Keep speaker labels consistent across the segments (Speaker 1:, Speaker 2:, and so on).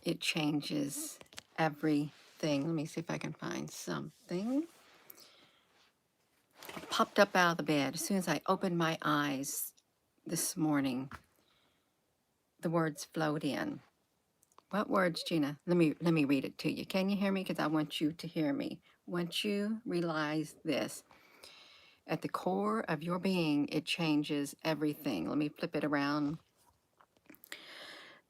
Speaker 1: It changes everything. Let me see if I can find something. I popped up out of the bed. As soon as I opened my eyes this morning, the words flowed in. What words, Gina? Let me read it to you. Can you hear me? Because I want you to hear me. Once you realize this, at the core of your being, it changes everything. Let me flip it around.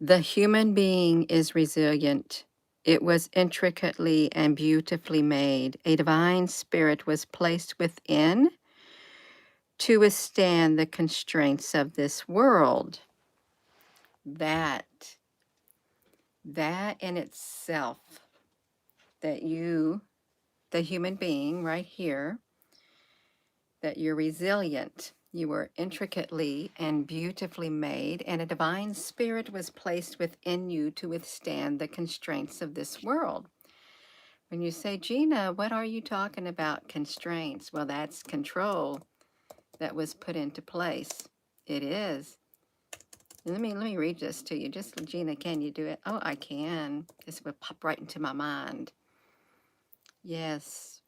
Speaker 1: The human being is resilient. It was intricately and beautifully made. A divine spirit was placed within to withstand the constraints of this world. That in itself, that you, the human being right here, that you're resilient. You were intricately and beautifully made, and a divine spirit was placed within you to withstand the constraints of this world. When you say, Gina, what are you talking about, constraints? Well, that's control that was put into place. It is. Let me read this to you. Just, Gina, can you do it? Oh, I can. This would pop right into my mind. Yes.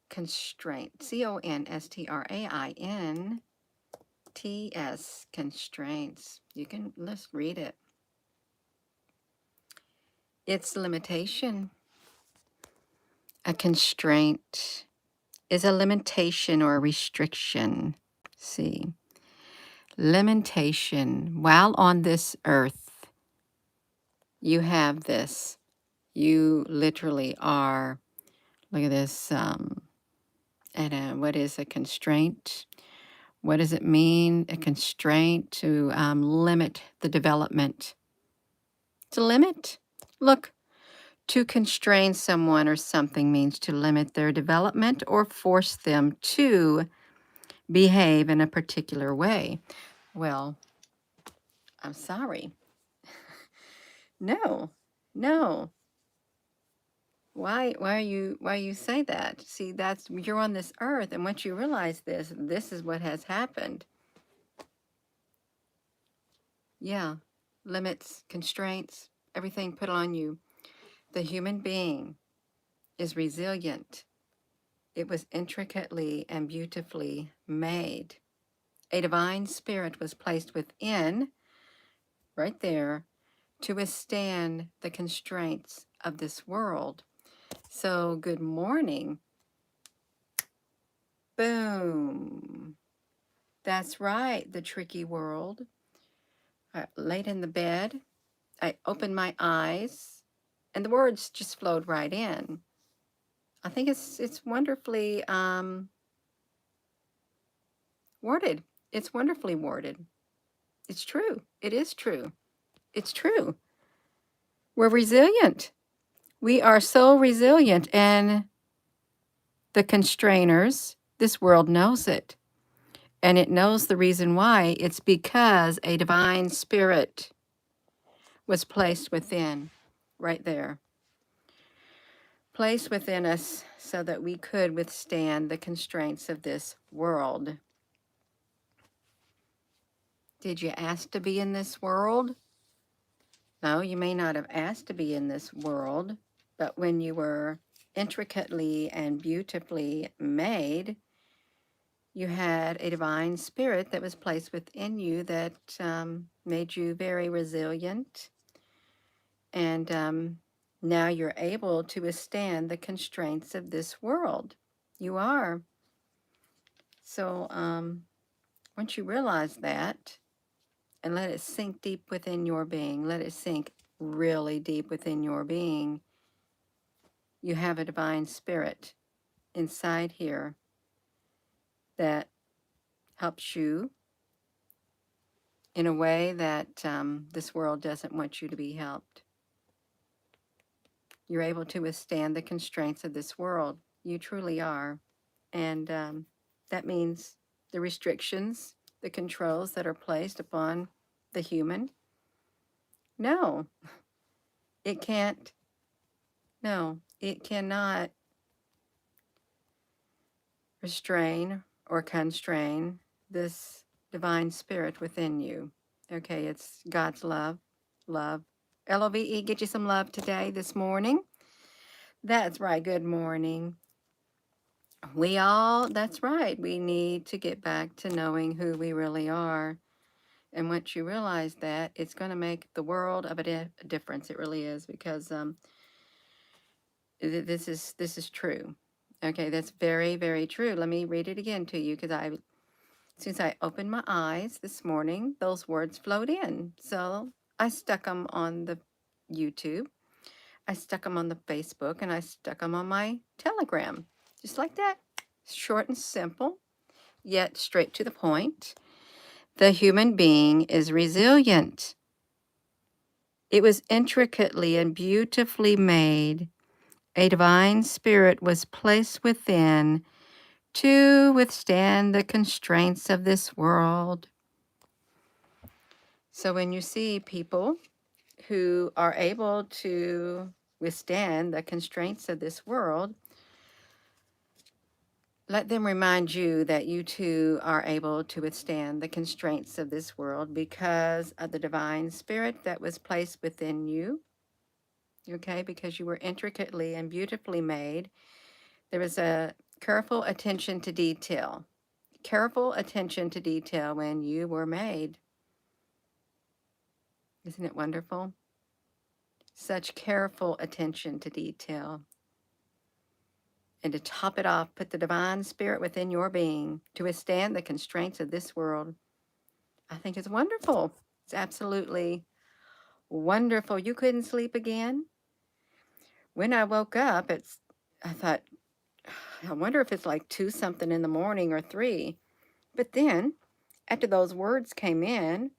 Speaker 1: Constraint. CONSTRAINTS. Constraints. Let's read it. It's limitation. A constraint is a limitation or a restriction. See. Limitation. While on this earth, you have this. You literally are, look at this, what is a constraint? What does it mean? A constraint to limit the development. To limit? Look, to constrain someone or something means to limit their development or force them to behave in a particular way. Well, I'm sorry. No, no. Why you say that? See, you're on this earth, and once you realize this is what has happened. Yeah, limits, constraints, everything put on you. The human being is resilient. It was intricately and beautifully made. A divine spirit was placed within, right there, to withstand the constraints of this world. So, good morning. Boom. That's right, the tricky world. I laid in the bed. I opened my eyes, and the words just flowed right in. I think it's wonderfully worded. It's wonderfully worded. It's true. It is true. It's true. We're resilient. We are so resilient, and the constrainers, this world knows it. And it knows the reason why. It's because a divine spirit was placed within, right there. Placed within us so that we could withstand the constraints of this world. Did you ask to be in this world? No, you may not have asked to be in this world, but when you were intricately and beautifully made, you had a divine spirit that was placed within you that made you very resilient. And now you're able to withstand the constraints of this world. You are. So once you realize that, and let it sink deep within your being, let it sink really deep within your being, you have a divine spirit inside here that helps you in a way that this world doesn't want you to be helped. You're able to withstand the constraints of this world. You truly are. And that means the restrictions, the controls that are placed upon the human. No, it can't. No, it cannot restrain or constrain this divine spirit within you. Okay, it's God's love, love, LOVE, get you some love today, this morning. That's right. Good morning. That's right. We need to get back to knowing who we really are. And once you realize that, it's going to make the world of a difference. It really is, because this is true. Okay, that's very, very true. Let me read it again to you, because since I opened my eyes this morning, those words flowed in. So I stuck them on the YouTube, I stuck them on the Facebook, and I stuck them on my Telegram. Just like that. Short and simple, yet straight to the point. The human being is resilient. It was intricately and beautifully made. A divine spirit was placed within to withstand the constraints of this world. So when you see people who are able to withstand the constraints of this world, let them remind you that you too are able to withstand the constraints of this world because of the divine spirit that was placed within you. Okay, because you were intricately and beautifully made. There was a careful attention to detail. Careful attention to detail when you were made. Isn't it wonderful? Such careful attention to detail. And to top it off, put the divine spirit within your being to withstand the constraints of this world. I think it's wonderful. It's absolutely wonderful. You couldn't sleep again? When I woke up, I thought, I wonder if it's like 2 something in the morning or 3. But then, after those words came in,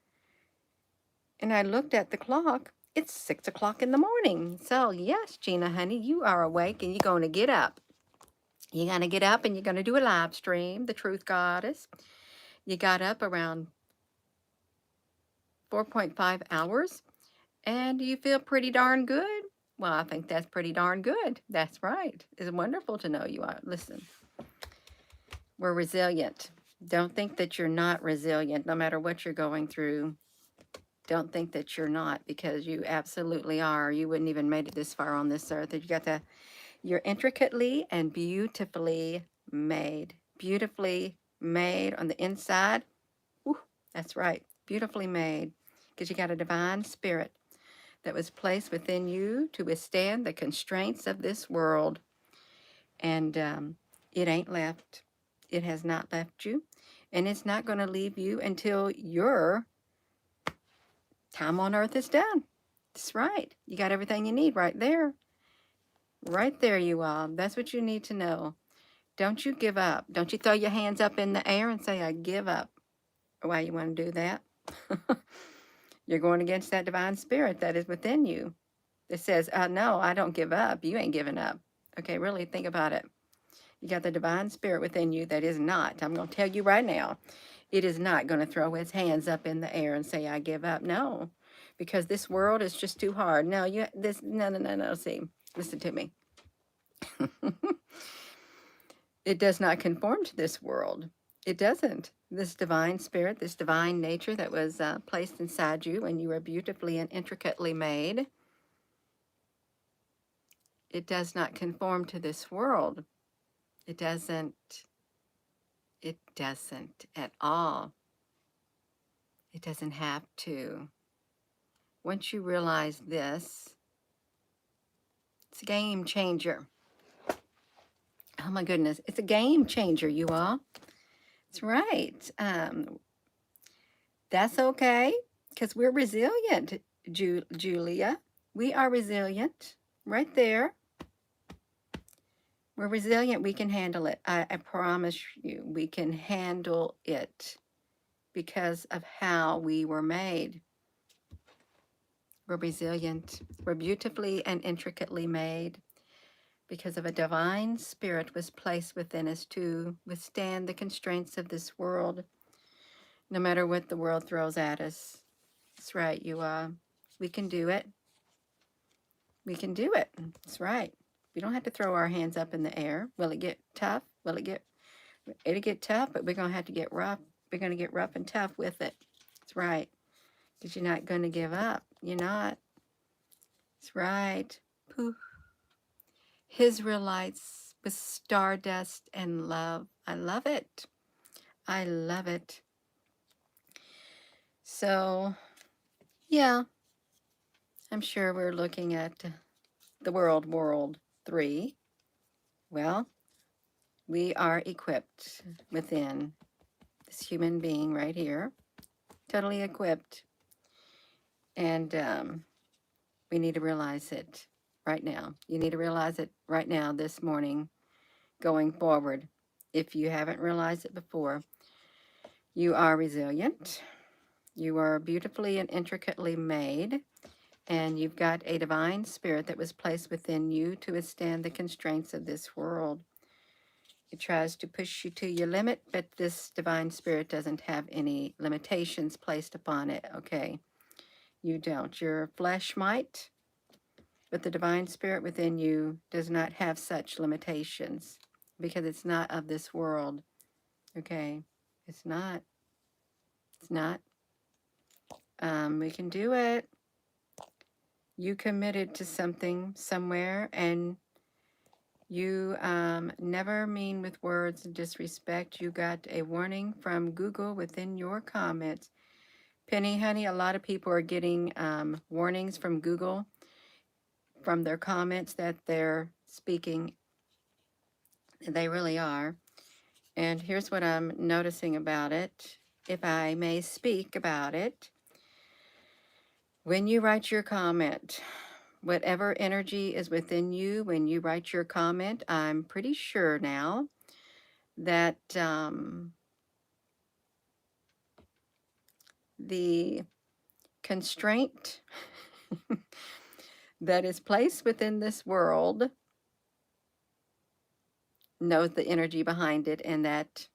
Speaker 1: and I looked at the clock, it's 6 o'clock in the morning. So yes, Gina, honey, you are awake and you're going to get up. You're going to get up and you're going to do a live stream, The Truth Goddess. You got up around 4.5 hours and you feel pretty darn good. Well, I think that's pretty darn good. That's right. It's wonderful to know you are. Listen, we're resilient. Don't think that you're not resilient, no matter what you're going through. Don't think that you're not, because you absolutely are. You wouldn't even made it this far on this earth. You're intricately and beautifully made. Beautifully made on the inside. Whew, that's right. Beautifully made, because you got a divine spirit that was placed within you to withstand the constraints of this world. And it ain't left. It has not left you. And it's not going to leave you until your time on earth is done. That's right. You got everything you need right there. Right there you are. That's what you need to know. Don't you give up. Don't you throw your hands up in the air and say, I give up. Why you want to do that? You're going against that divine spirit that is within you. That says, no, I don't give up. You ain't giving up. Okay, really think about it. You got the divine spirit within you that is not. I'm going to tell you right now, it is not going to throw its hands up in the air and say, I give up. No, because this world is just too hard. No, no. See, listen to me. It does not conform to this world. It doesn't. This divine spirit, this divine nature that was placed inside you when you were beautifully and intricately made, it does not conform to this world. It doesn't. It doesn't at all. It doesn't have to. Once you realize this, it's a game changer. Oh my goodness, it's a game changer, you all. That's right. That's okay, because we're resilient, Julia. We are resilient right there. We're resilient. We can handle it. I promise you, we can handle it because of how we were made. We're resilient. We're beautifully and intricately made because of a divine spirit was placed within us to withstand the constraints of this world, no matter what the world throws at us. That's right, we can do it. We can do it. That's right. We don't have to throw our hands up in the air. Will it get tough? It'll get tough, but we're going to have to get rough. We're going to get rough and tough with it. That's right. Because you're not going to give up. You're not. right. Poof. Israelites with stardust and love. I love it. I love it. So, yeah, I'm sure we're looking at the world 3. Well, we are equipped within this human being right here, totally equipped. And we need to realize it right now. You need to realize it right now, this morning, going forward. If you haven't realized it before, you are resilient. You are beautifully and intricately made, and you've got a divine spirit that was placed within you to withstand the constraints of this world. It tries to push you to your limit, but this divine spirit doesn't have any limitations placed upon it, okay? You don't. Your flesh might, but the divine spirit within you does not have such limitations because it's not of this world, okay? It's not. It's not. We can do it. You committed to something somewhere, and you never mean with words of disrespect. You got a warning from Google within your comments. Penny, honey, a lot of people are getting warnings from Google from their comments that they're speaking. They really are. And here's what I'm noticing about it, if I may speak about it. When you write your comment, whatever energy is within you, when you write your comment, I'm pretty sure now that the constraint that is placed within this world knows the energy behind it, and that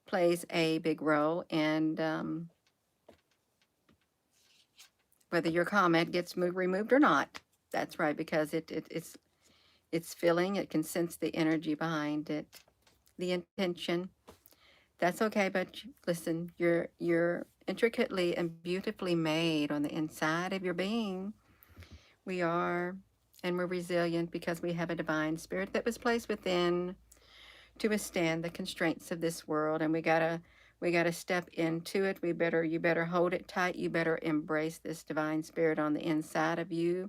Speaker 1: plays a big role. And whether your comment gets removed or not, that's right, because it's feeling, it can sense the energy behind it, the intention. That's okay, but listen, you're intricately and beautifully made on the inside of your being. We are, and we're resilient because we have a divine spirit that was placed within to withstand the constraints of this world, and we gotta step into it. You better hold it tight. You better embrace this divine spirit on the inside of you,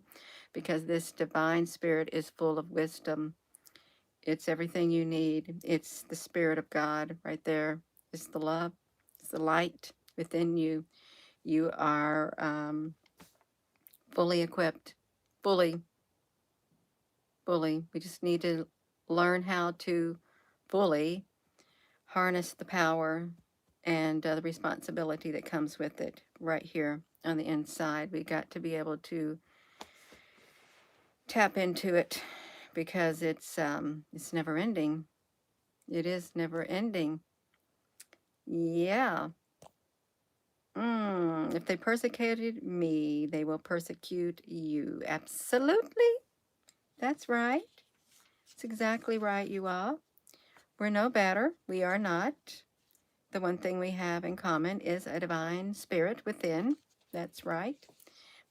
Speaker 1: because this divine spirit is full of wisdom. It's everything you need. It's the spirit of God right there. It's the love. It's the light within you. You are fully equipped, fully, fully. We just need to learn how to fully harness the power and the responsibility that comes with it right here on the inside. We got to be able to tap into it because it's never ending. It is never ending. Yeah. If they persecuted me, they will persecute you. Absolutely. That's right. That's exactly right, you all. We're no better. We are not. The one thing we have in common is a divine spirit within. That's right.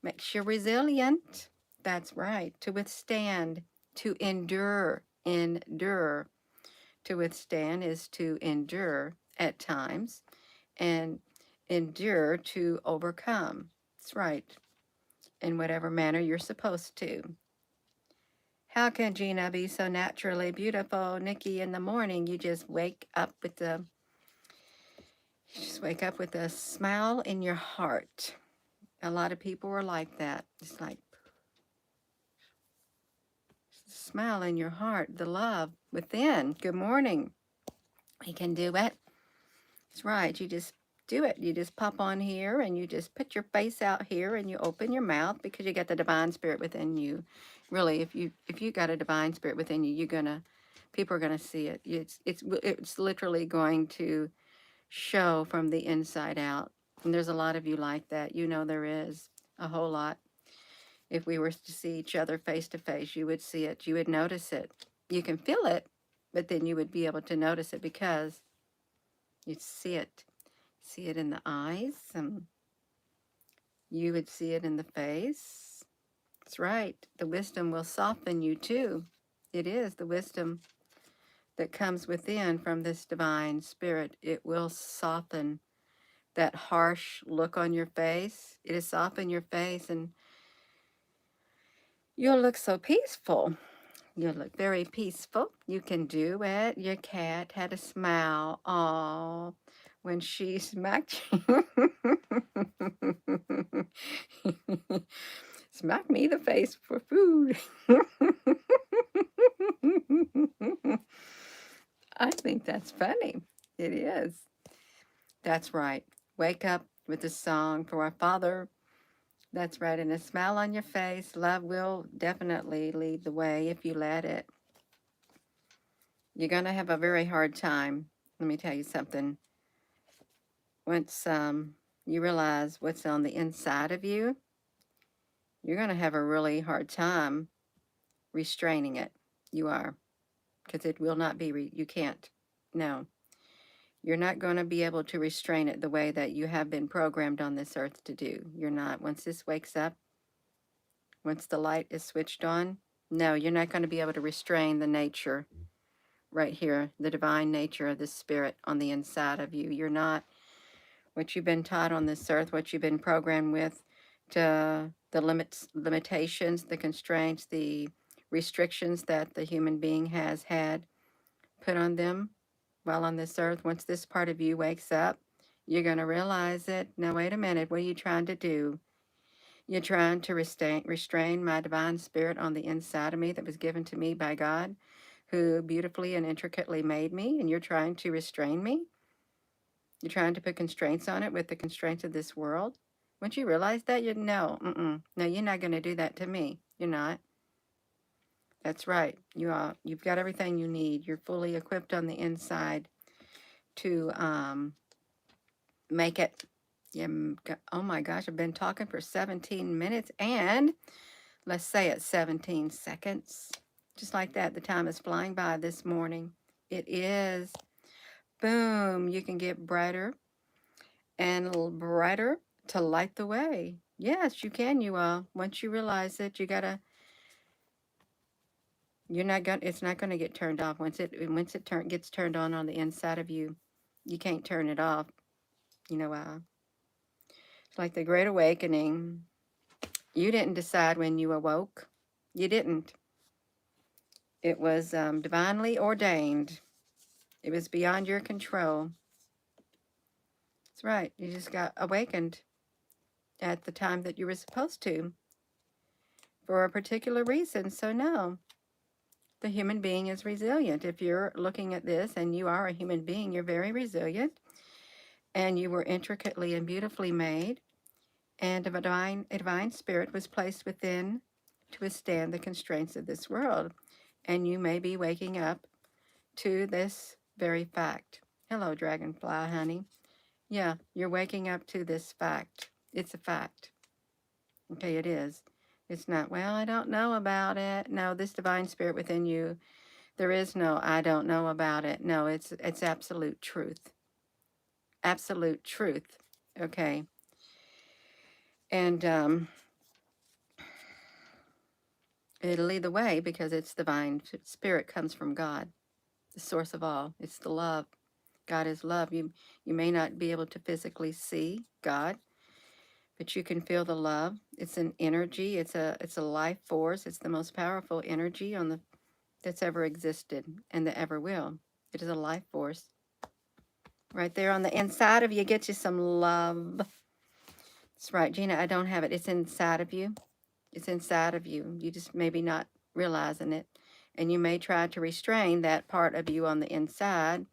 Speaker 1: Makes you resilient. That's right. To withstand, to endure. Endure. To withstand is to endure at times, and endure to overcome. That's right. In whatever manner you're supposed to. How can Gina be so naturally beautiful? Nikki, in the morning, you just wake up with a smile in your heart. A lot of people are like that. It's like smile in your heart, the love within. Good morning. We can do it. That's right. You just do it. You just pop on here and you just put your face out here and you open your mouth because you got the divine spirit within you. Really, if you got a divine spirit within you, people are gonna see it. It's literally going to show from the inside out. And there's a lot of you like that. There is a whole lot. If we were to see each other face to face, you would see it. You would notice it. You can feel it, but then you would be able to notice it because you'd see it. See it in the eyes, and you would see it in the face. That's right. The wisdom will soften you too. It is the wisdom that comes within from this divine spirit. It will soften that harsh look on your face. It will soften your face and you'll look so peaceful. You look very peaceful. You can do it. Your cat had a smile. Oh, when she smacked you. Smack me the face for food. I think that's funny. It is. That's right. Wake up with a song for our Father. That's right. And a smile on your face. Love will definitely lead the way if you let it. You're going to have a very hard time. Let me tell you something. Once you realize what's on the inside of you, you're going to have a really hard time restraining it. You are. Because it will not be, you can't. No. You're not going to be able to restrain it the way that you have been programmed on this earth to do. You're not. Once this wakes up, once the light is switched on, no, you're not going to be able to restrain the nature right here, the divine nature of the spirit on the inside of you. You're not. What you've been taught on this earth, what you've been programmed with, to the limitations, the constraints, the restrictions that the human being has had put on them while on this earth. Once this part of you wakes up, you're going to realize it. Now, wait a minute. What are you trying to do? You're trying to restrain my divine spirit on the inside of me that was given to me by God, who beautifully and intricately made me, and you're trying to restrain me? You're trying to put constraints on it with the constraints of this world? Once you realize that, you know, no, you're not going to do that to me. You're not. That's right. You are. You've got everything you need. You're fully equipped on the inside to make it. Yeah, oh my gosh, I've been talking for 17 minutes and let's say it's 17 seconds. Just like that, the time is flying by this morning. It is. Boom, you can get brighter and a little brighter to light the way. Yes, you can, you all. Once you realize it, you gotta, you're not gonna, it's not gonna get turned off. Once it gets turned on the inside of you, you can't turn it off. You know, it's like the Great Awakening. You didn't decide when you awoke. You didn't. It was divinely ordained. It was beyond your control. That's right. You just got awakened at the time that you were supposed to for a particular reason. So no, the human being is resilient. If you're looking at this and you are a human being, you're very resilient and you were intricately and beautifully made, and a divine spirit was placed within to withstand the constraints of this world. And you may be waking up to this very fact. Hello, dragonfly, honey. Yeah, you're waking up to this fact. It's a fact. Okay, it is. It's not, well, I don't know about it. No, this divine spirit within you, there is no, I don't know about it. No, it's absolute truth. Absolute truth. Okay. And it'll lead the way because it's divine. Spirit comes from God, the source of all. It's the love. God is love. You may not be able to physically see God, but you can feel the love. It's an energy. It's a life force. It's the most powerful energy that's ever existed and that ever will. It is a life force. Right there on the inside of you, get you some love. That's right, Gina, I don't have it. It's inside of you. It's inside of you. You just maybe not realizing it. And you may try to restrain that part of you on the inside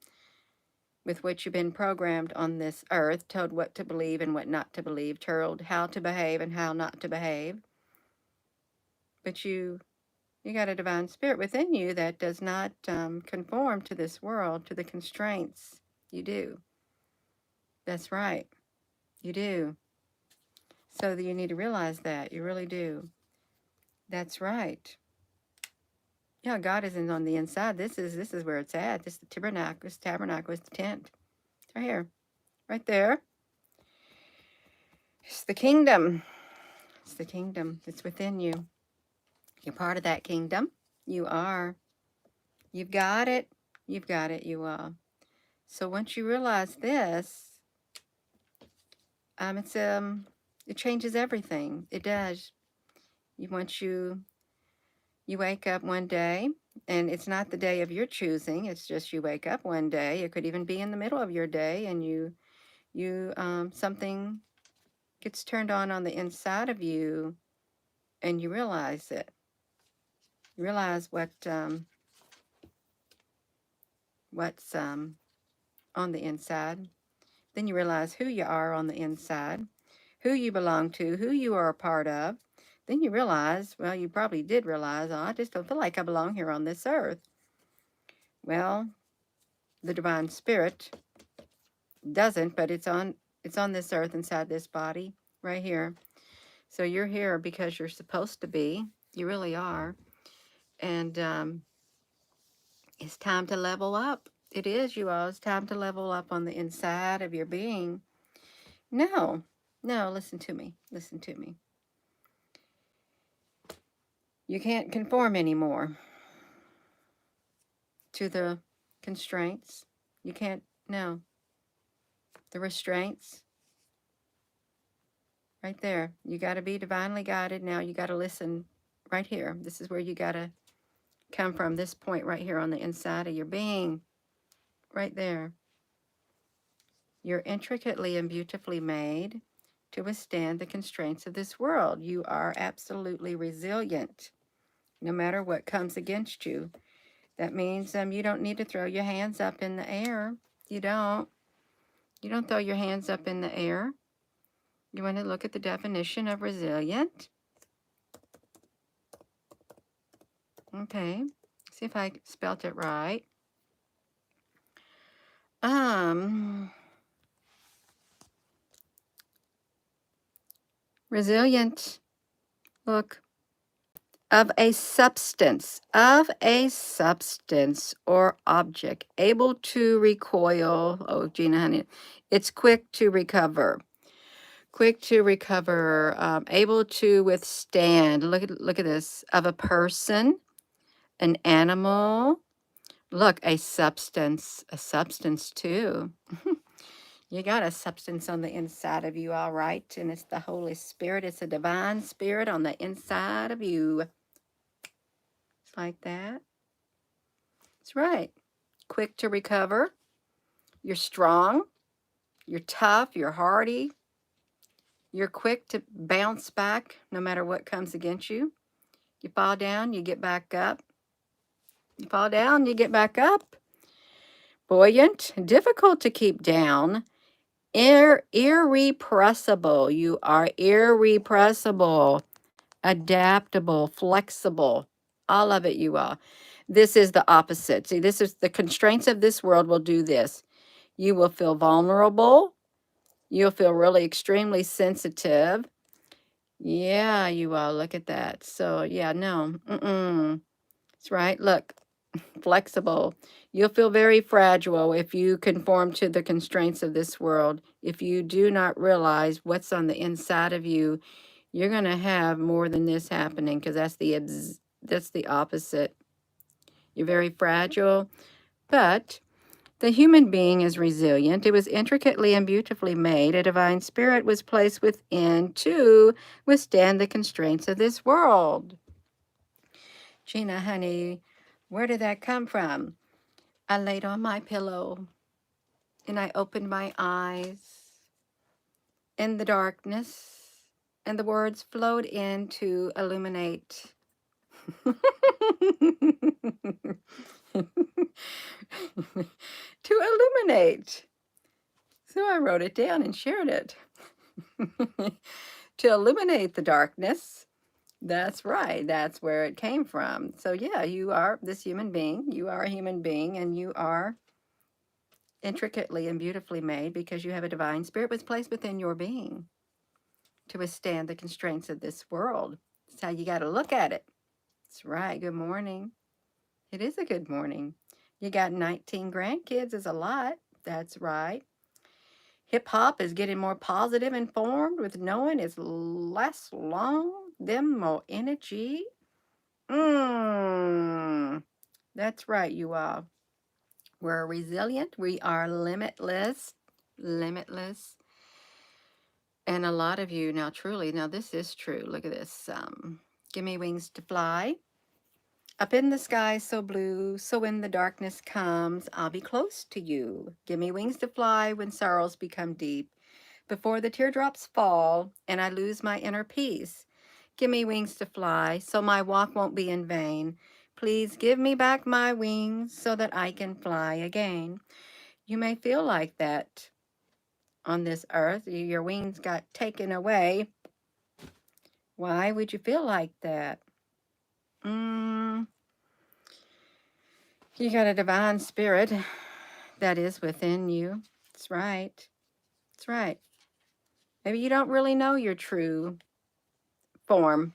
Speaker 1: with which you've been programmed on this earth, told what to believe and what not to believe, told how to behave and how not to behave. But you got a divine spirit within you that does not conform to this world, to the constraints. You do. That's right. You do. So you need to realize that. You really do. That's right. Yeah, God isn't on the inside. This is where it's at. This is the tabernacle. This tabernacle is the tent. It's right here. Right there. It's the kingdom. It's the kingdom. It's within you. You're part of that kingdom. You are. You've got it. You've got it. You are. So once you realize this, it's it changes everything. It does. Once you wake up one day, and it's not the day of your choosing. It's just you wake up one day. It could even be in the middle of your day, and you something gets turned on the inside of you, and you realize it. You realize what's on the inside. Then you realize who you are on the inside, who you belong to, who you are a part of. Then you realize, well, you probably did realize, oh, I just don't feel like I belong here on this earth. Well, the divine spirit doesn't, but it's on this earth inside this body right here. So you're here because you're supposed to be. You really are. And it's time to level up. It is, you all. It's time to level up on the inside of your being. No, listen to me. Listen to me. You can't conform anymore to the constraints. You can't, no. The restraints, right there. You got to be divinely guided. Now you got to listen right here. This is where you got to come from, this point right here on the inside of your being. Right there. You're intricately and beautifully made to withstand the constraints of this world. You are absolutely resilient, no matter what comes against you. That means you don't need to throw your hands up in the air. You don't. You don't throw your hands up in the air. You want to look at the definition of resilient. Okay. See if I spelt it right. Resilient. Look. Of a substance or object, able to recoil. Oh, Gina, honey, it's quick to recover. Able to withstand. Look at this. Of a person, an animal. Look, a substance too. You got a substance on the inside of you, all right, and it's the Holy Spirit. It's a divine spirit on the inside of you. It's like that. That's right. Quick to recover. You're strong. You're tough. You're hardy. You're quick to bounce back no matter what comes against you. You fall down, you get back up. You fall down, you get back up. Buoyant, difficult to keep down. Irrepressible. You are irrepressible. Adaptable, flexible. All of it you are. This is the opposite. See, this is the constraints of this world will do this. You will feel vulnerable. You'll feel really extremely sensitive. Yeah, you will. Look at that. So, yeah, no. That's right. Look, flexible. You'll feel very fragile if you conform to the constraints of this world. If you do not realize what's on the inside of you, you're going to have more than this happening, because that's the opposite. You're very fragile, but the human being is resilient. It was intricately and beautifully made. A divine spirit was placed within to withstand the constraints of this world. Gina, honey, where did that come from? I laid on my pillow and I opened my eyes in the darkness, and the words flowed in to illuminate. To illuminate. So I wrote it down and shared it. To illuminate the darkness. That's right. That's where it came from. So yeah, you are this human being. You are a human being, and you are intricately and beautifully made because you have a divine spirit was placed within your being to withstand the constraints of this world. That's how you got to look at it. That's right. Good morning. It is a good morning. You got 19 grandkids is a lot. That's right. Hip hop is getting more positive informed with knowing it's less long, them more energy. That's right, you all. We're resilient. We are limitless. Limitless. And a lot of you now, truly, now this is true. Look at this. Give me wings to fly. Up in the sky so blue, so when the darkness comes, I'll be close to you. Give me wings to fly when sorrows become deep. Before the teardrops fall and I lose my inner peace. Give me wings to fly so my walk won't be in vain. Please give me back my wings so that I can fly again. You may feel like that on this earth. Your wings got taken away. Why would you feel like that? You got a divine spirit that is within you. That's right. That's right. Maybe you don't really know your true form.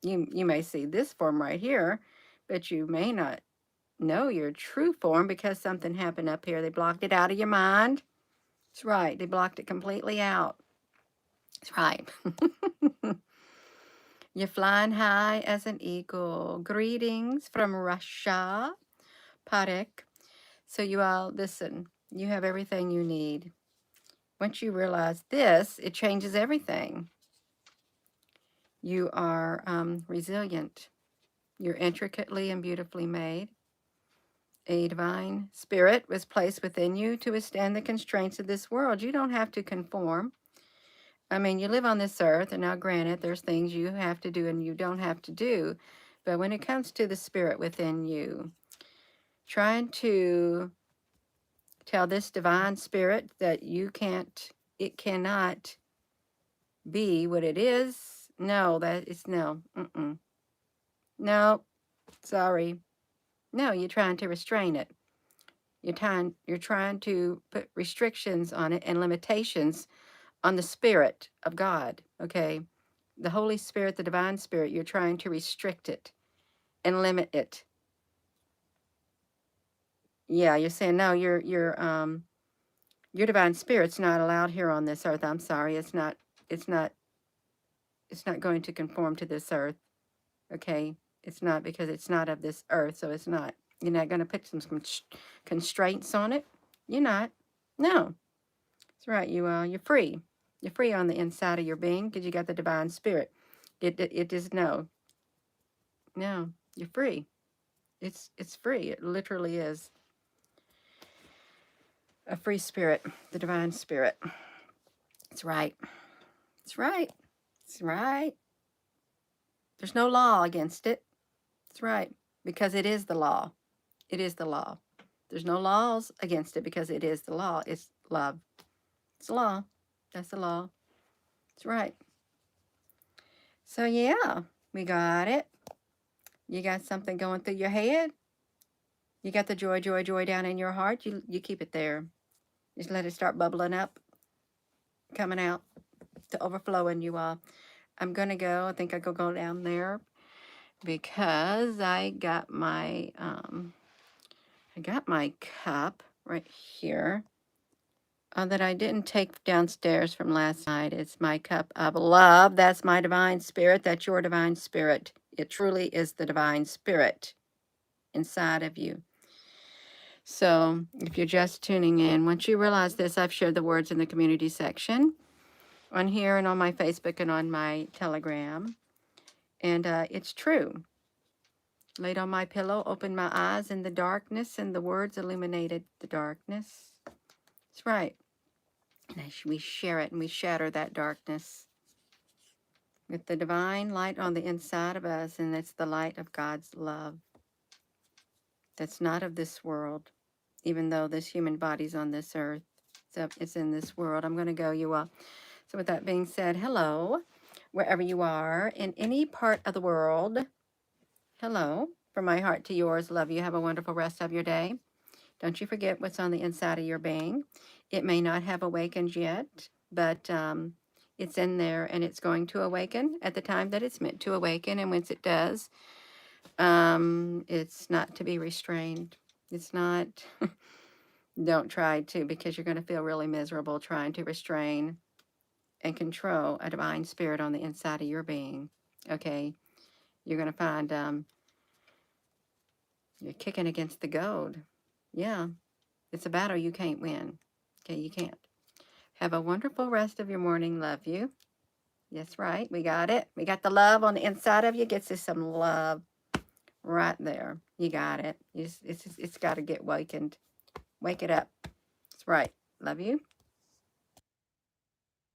Speaker 1: You may see this form right here, but you may not know your true form because something happened up here. They blocked it out of your mind. That's right. They blocked it completely out. That's right. You're flying high as an eagle. Greetings from Russia, Parek. So you all, listen, you have everything you need. Once you realize this, it changes everything. You are resilient. You're intricately and beautifully made. A divine spirit was placed within you to withstand the constraints of this world. You don't have to conform. I mean, you live on this earth, and now granted, there's things you have to do and you don't have to do. But when it comes to the spirit within you, trying to tell this divine spirit that it cannot be what it is, no, that is no. No, sorry. No, you're trying to restrain it. You're trying to put restrictions on it and limitations on the Spirit of God, okay? The Holy Spirit, the divine spirit, you're trying to restrict it and limit it. Yeah, you're saying no, your divine spirit's not allowed here on this earth. I'm sorry. It's not it's not going to conform to this earth, okay? It's not, because it's not of this earth, so it's not. You're not going to put some constraints on it. You're not. No. That's right. You're free. You're free on the inside of your being because you got the divine spirit. It is no. No, you're free. It's free. It literally is a free spirit, the divine spirit. That's right. That's right. That's right. There's no law against it. That's right. Because it is the law. It is the law. There's no laws against it because it is the law. It's love. It's the law. That's the law. That's right. So yeah, we got it. You got something going through your head. You got the joy, joy, joy down in your heart. You keep it there. Just let it start bubbling up, coming out, to overflowing you all. I'm going to go. I think I go down there because I got my cup right here that I didn't take downstairs from last night. It's my cup of love. That's my divine spirit. That's your divine spirit. It truly is the divine spirit inside of you. So if you're just tuning in, once you realize this, I've shared the words in the community section on here and on my Facebook and on my Telegram. And it's true. Laid on my pillow, opened my eyes in the darkness, and the words illuminated the darkness. That's right. And we share it and we shatter that darkness with the divine light on the inside of us, and it's the light of God's love that's not of this world, even though this human body's on this earth. So it's in this world. I'm going to go, you all. So with that being said, hello, wherever you are, in any part of the world. Hello, from my heart to yours. Love you. Have a wonderful rest of your day. Don't you forget what's on the inside of your being. It may not have awakened yet, but it's in there, and it's going to awaken at the time that it's meant to awaken. And once it does, it's not to be restrained. It's not. Don't try to, because you're going to feel really miserable trying to restrain and control a divine spirit on the inside of your being. Okay? you're going to find you're kicking against the gold. Yeah, it's a battle you can't win. Okay, you can't. Have a wonderful rest of your morning. Love you. That's right. We got it. We got the love on the inside of you. Gets you some love right there. You got it. It's got to get wakened. Wake it up. That's right. Love you.